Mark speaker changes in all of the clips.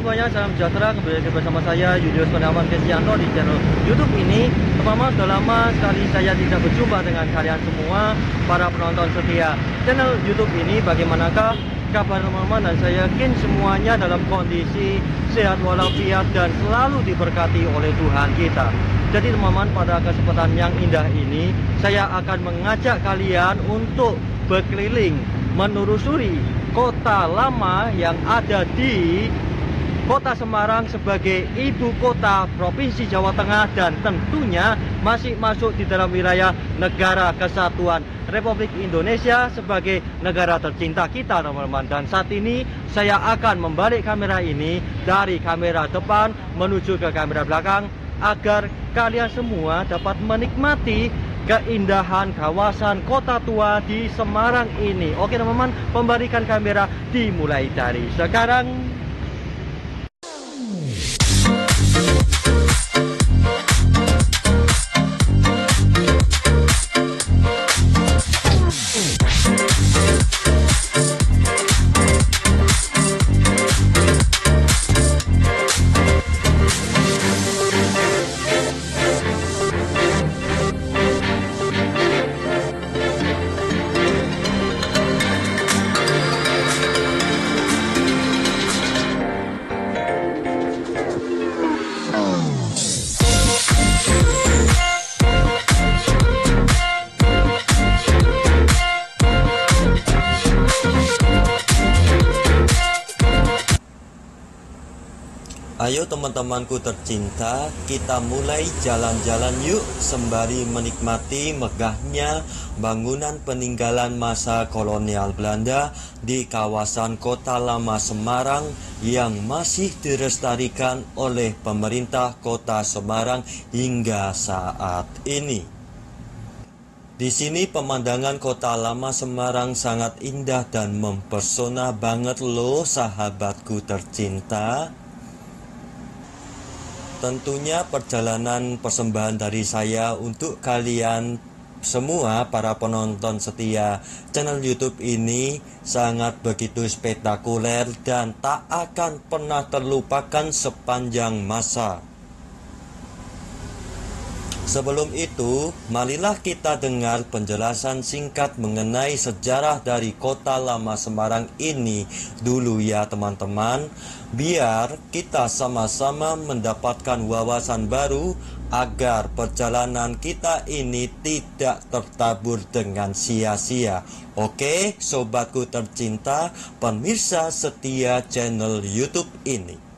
Speaker 1: semuanya, salam sejahtera. Kembali lagi bersama saya Yudius Pendaman Kesianto di channel YouTube ini. Teman-teman, sudah lama sekali saya tidak berjumpa dengan kalian semua para penonton setia channel YouTube ini. Bagaimanakah kabar teman-teman? Dan saya yakin semuanya dalam kondisi sehat walafiat dan selalu diberkati oleh Tuhan kita. Jadi teman-teman, pada kesempatan yang indah ini saya akan mengajak kalian untuk berkeliling menelusuri kota lama yang ada di Kota Semarang sebagai ibu kota Provinsi Jawa Tengah dan tentunya masih masuk di dalam wilayah Negara Kesatuan Republik Indonesia sebagai negara tercinta kita, teman-teman. Dan saat ini saya akan membalik kamera ini dari kamera depan menuju ke kamera belakang agar kalian semua dapat menikmati keindahan kawasan kota tua di Semarang ini. Oke teman-teman, pembalikan kamera dimulai dari sekarang. Ayo teman-temanku tercinta, kita mulai jalan-jalan yuk sembari menikmati megahnya bangunan peninggalan masa kolonial Belanda di kawasan Kota Lama Semarang yang masih dilestarikan oleh pemerintah Kota Semarang hingga saat ini. Di sini pemandangan Kota Lama Semarang sangat indah dan mempesona banget loh sahabatku tercinta. Tentunya perjalanan persembahan dari saya untuk kalian semua para penonton setia channel YouTube ini sangat begitu spektakuler dan tak akan pernah terlupakan sepanjang masa. Sebelum itu, marilah kita dengar penjelasan singkat mengenai sejarah dari Kota Lama Semarang ini dulu ya teman-teman, biar kita sama-sama mendapatkan wawasan baru agar perjalanan kita ini tidak tertabur dengan sia-sia. Oke, sobatku tercinta, pemirsa setia channel YouTube ini.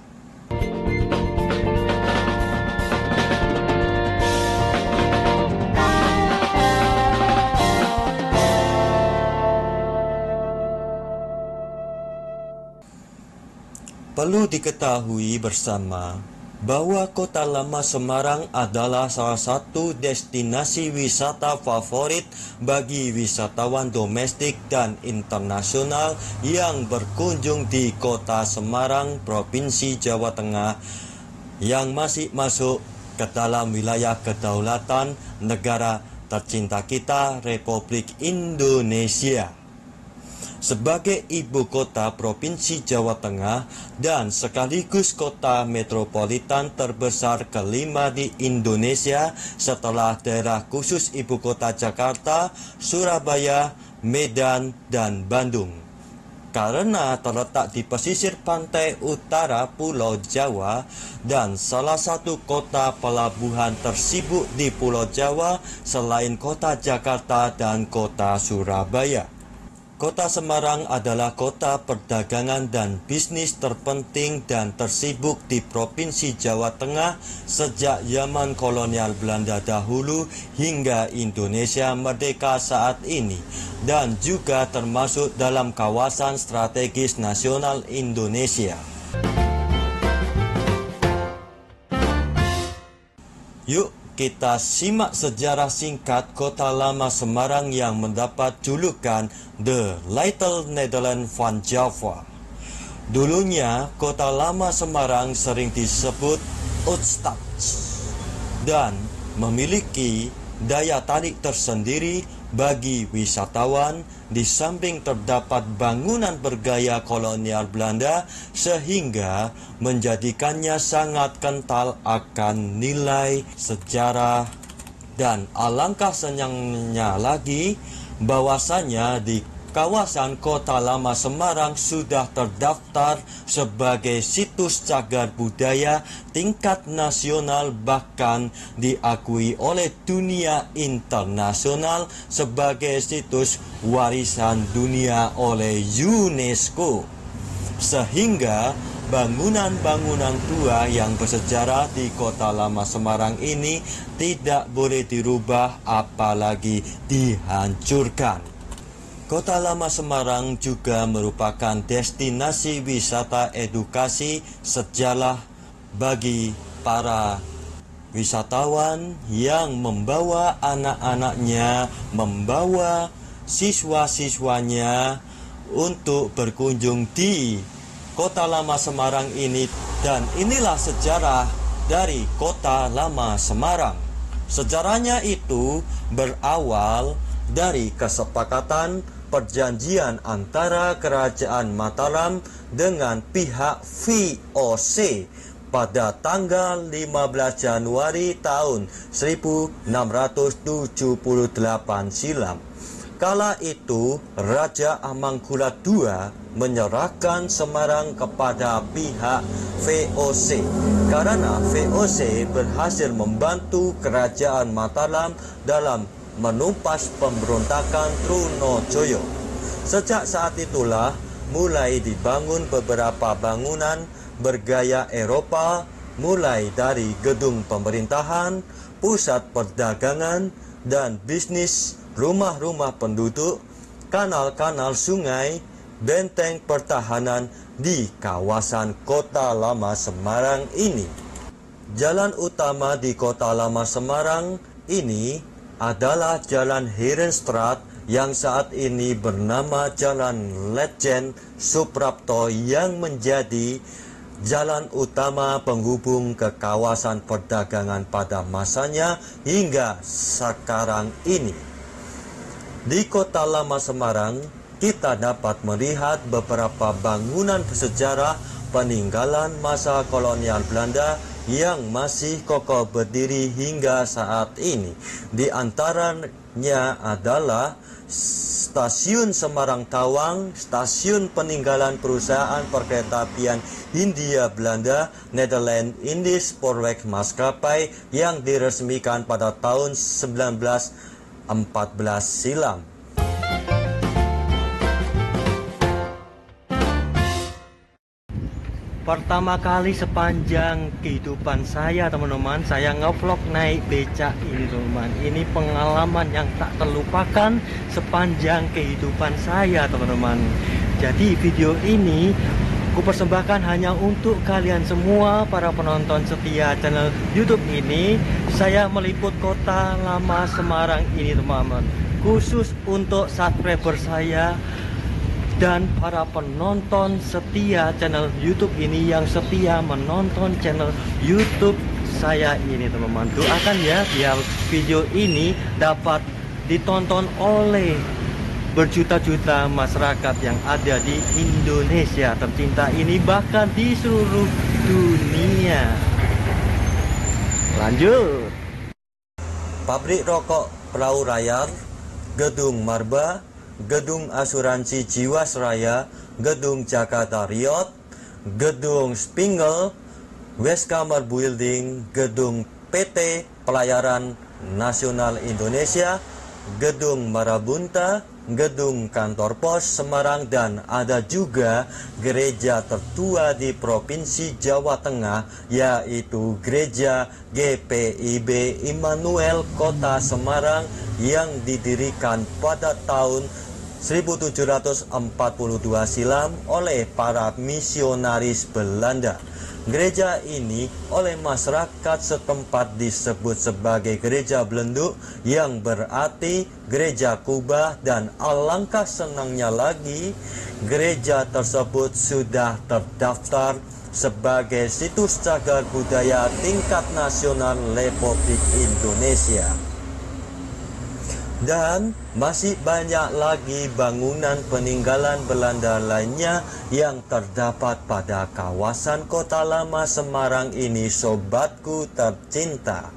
Speaker 1: Perlu diketahui bersama bahwa Kota Lama Semarang adalah salah satu destinasi wisata favorit bagi wisatawan domestik dan internasional yang berkunjung di Kota Semarang, Provinsi Jawa Tengah yang masih masuk ke dalam wilayah kedaulatan negara tercinta kita, Republik Indonesia. Sebagai ibu kota Provinsi Jawa Tengah dan sekaligus kota metropolitan terbesar kelima di Indonesia setelah daerah khusus ibu kota Jakarta, Surabaya, Medan, dan Bandung. Karena terletak di pesisir pantai utara Pulau Jawa dan salah satu kota pelabuhan tersibuk di Pulau Jawa selain kota Jakarta dan kota Surabaya. Kota Semarang adalah kota perdagangan dan bisnis terpenting dan tersibuk di Provinsi Jawa Tengah sejak zaman kolonial Belanda dahulu hingga Indonesia merdeka saat ini, dan juga termasuk dalam kawasan strategis nasional Indonesia. Yuk kita simak sejarah singkat Kota Lama Semarang yang mendapat julukan The Little Netherlands van Java. Dulunya Kota Lama Semarang sering disebut Oudstad dan memiliki daya tarik tersendiri bagi wisatawan, di samping terdapat bangunan bergaya kolonial Belanda sehingga menjadikannya sangat kental akan nilai sejarah. Dan alangkah senangnya lagi bahwasanya di kawasan Kota Lama Semarang sudah terdaftar sebagai situs cagar budaya tingkat nasional, bahkan diakui oleh dunia internasional sebagai situs warisan dunia oleh UNESCO. Sehingga bangunan-bangunan tua yang bersejarah di Kota Lama Semarang ini tidak boleh dirubah apalagi dihancurkan. Kota Lama Semarang juga merupakan destinasi wisata edukasi sejarah bagi para wisatawan yang membawa anak-anaknya, membawa siswa-siswanya untuk berkunjung di Kota Lama Semarang ini. Dan inilah sejarah dari Kota Lama Semarang. Sejarahnya itu berawal dari kesepakatan perjanjian antara Kerajaan Mataram dengan pihak VOC pada tanggal 15 Januari tahun 1678 silam. Kala itu Raja Amangkurat II menyerahkan Semarang kepada pihak VOC karena VOC berhasil membantu Kerajaan Mataram dalam menumpas pemberontakan Trunojoyo. Sejak saat itulah mulai dibangun beberapa bangunan bergaya Eropa, mulai dari gedung pemerintahan, pusat perdagangan dan bisnis, rumah-rumah penduduk, kanal-kanal sungai, benteng pertahanan di kawasan Kota Lama Semarang ini. Jalan utama di Kota Lama Semarang ini adalah Jalan Herenstraat yang saat ini bernama Jalan Letjen Suprapto, yang menjadi jalan utama penghubung ke kawasan perdagangan pada masanya hingga sekarang ini. Di Kota Lama Semarang kita dapat melihat beberapa bangunan bersejarah peninggalan masa kolonial Belanda yang masih kokoh berdiri hingga saat ini. Di antaranya adalah Stasiun Semarang Tawang, stasiun peninggalan perusahaan perkeretaapian Hindia Belanda Nederland Indisch Spoorweg Maskapai yang diresmikan pada tahun 1914 silam. Pertama kali sepanjang kehidupan saya, teman-teman, saya ngevlog naik becak ini, teman-teman. Ini pengalaman yang tak terlupakan sepanjang kehidupan saya, teman-teman. Jadi video ini aku persembahkan hanya untuk kalian semua para penonton setia channel YouTube ini. Saya meliput Kota Lama Semarang ini, teman-teman, khusus untuk subscriber saya dan para penonton setia channel YouTube ini yang setia menonton channel YouTube saya ini, teman-teman. Doakan ya biar video ini dapat ditonton oleh berjuta-juta masyarakat yang ada di Indonesia tercinta ini, bahkan di seluruh dunia. Lanjut. Pabrik rokok Perahu Rayar, Gedung Marba, Gedung Asuransi Jiwasraya, Gedung Jakarta Riot, Gedung Spingle, Westkammer Building, Gedung PT Pelayaran Nasional Indonesia, Gedung Marabunta, Gedung Kantor Pos Semarang, dan ada juga gereja tertua di Provinsi Jawa Tengah, yaitu Gereja GPIB Immanuel Kota Semarang yang didirikan pada tahun 1742 silam oleh para misionaris Belanda. Gereja ini oleh masyarakat setempat disebut sebagai Gereja Belenduk, yang berarti gereja kubah, dan alangkah senangnya lagi gereja tersebut sudah terdaftar sebagai situs cagar budaya tingkat nasional Republik Indonesia. Dan masih banyak lagi bangunan peninggalan Belanda lainnya yang terdapat pada kawasan Kota Lama Semarang ini, sobatku tercinta.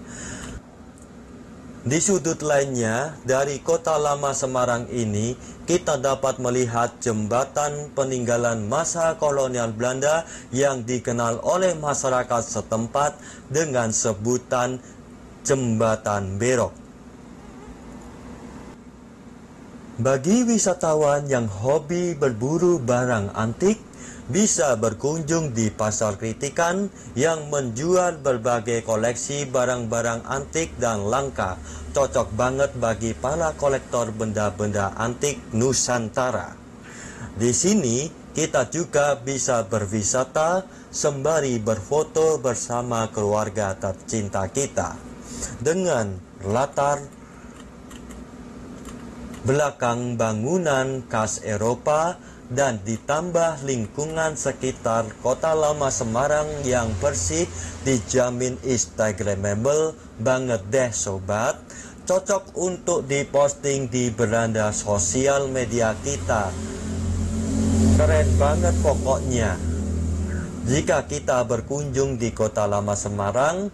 Speaker 1: Di sudut lainnya dari Kota Lama Semarang ini, kita dapat melihat jembatan peninggalan masa kolonial Belanda yang dikenal oleh masyarakat setempat dengan sebutan Jembatan Berok. Bagi wisatawan yang hobi berburu barang antik, bisa berkunjung di Pasar Kritikan yang menjual berbagai koleksi barang-barang antik dan langka. Cocok banget bagi para kolektor benda-benda antik Nusantara. Di sini kita juga bisa berwisata sembari berfoto bersama keluarga tercinta kita dengan latar belakang bangunan khas Eropa dan ditambah lingkungan sekitar Kota Lama Semarang yang bersih, dijamin instagramable banget deh sobat. Cocok untuk diposting di beranda sosial media kita. Keren banget pokoknya. Jika kita berkunjung di Kota Lama Semarang,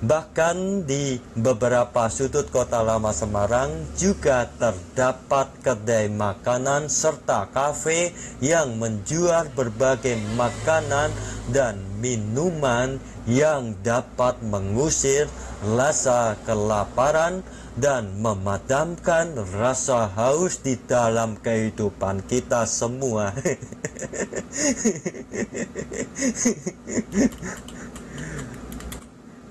Speaker 1: bahkan di beberapa sudut Kota Lama Semarang juga terdapat kedai makanan serta kafe yang menjual berbagai makanan dan minuman yang dapat mengusir rasa kelaparan dan memadamkan rasa haus di dalam kehidupan kita semua.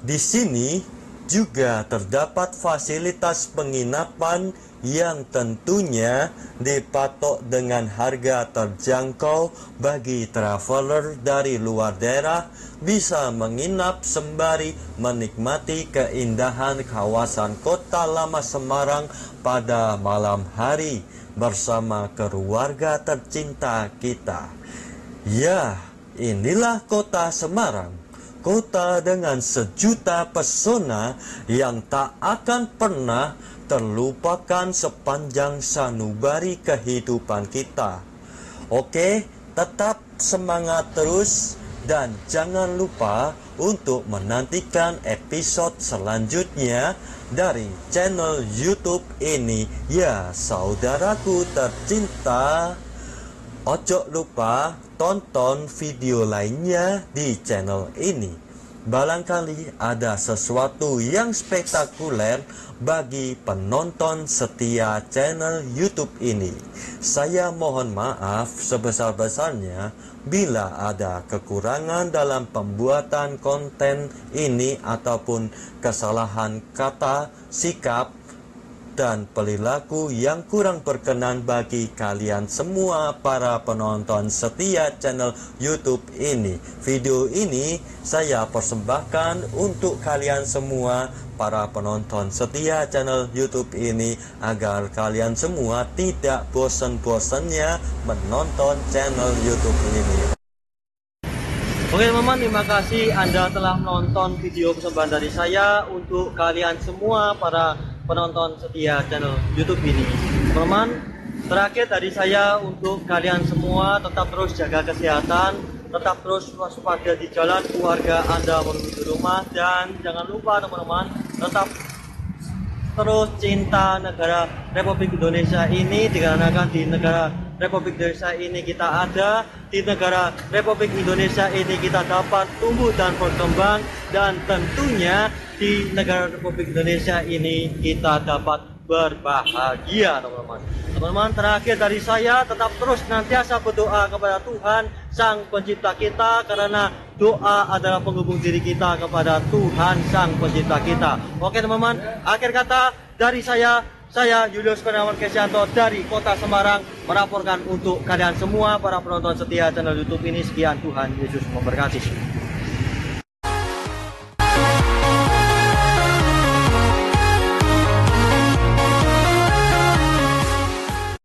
Speaker 1: Di sini juga terdapat fasilitas penginapan yang tentunya dipatok dengan harga terjangkau bagi traveler dari luar daerah, bisa menginap sembari menikmati keindahan kawasan Kota Lama Semarang pada malam hari bersama keluarga tercinta kita. Ya, inilah Kota Semarang. Kota dengan sejuta pesona yang tak akan pernah terlupakan sepanjang sanubari kehidupan kita. Oke, tetap semangat terus dan jangan lupa untuk menantikan episode selanjutnya dari channel YouTube ini. Ya, saudaraku tercinta, ojo lupa tonton video lainnya di channel ini. Barangkali ada sesuatu yang spektakuler bagi penonton setia channel YouTube ini. Saya mohon maaf sebesar-besarnya bila ada kekurangan dalam pembuatan konten ini ataupun kesalahan kata, sikap, dan perilaku yang kurang berkenan bagi kalian semua para penonton setia channel YouTube ini. Video ini saya persembahkan untuk kalian semua para penonton setia channel YouTube ini agar kalian semua tidak bosan-bosannya menonton channel YouTube ini. Oke teman-teman, terima kasih Anda telah menonton video persembahan dari saya untuk kalian semua para penonton setia channel YouTube ini. Teman-teman, terakhir dari saya untuk kalian semua, tetap terus jaga kesehatan, tetap terus waspada di jalan keluarga Anda menuju rumah, dan jangan lupa teman-teman tetap terus cinta negara Republik Indonesia ini, dikarenakan di negara Republik Indonesia ini kita ada, di negara Republik Indonesia ini kita dapat tumbuh dan berkembang, dan tentunya di negara Republik Indonesia ini kita dapat berbahagia teman-teman. Teman-teman, terakhir dari saya, tetap terus nantiasa berdoa kepada Tuhan Sang Pencipta kita, karena doa adalah penghubung diri kita kepada Tuhan Sang Pencipta kita. Oke teman-teman, akhir kata dari saya Julius Kurniawan Kesianto dari Kota Semarang melaporkan untuk kalian semua para penonton setia channel YouTube ini. Sekian, Tuhan Yesus memberkati.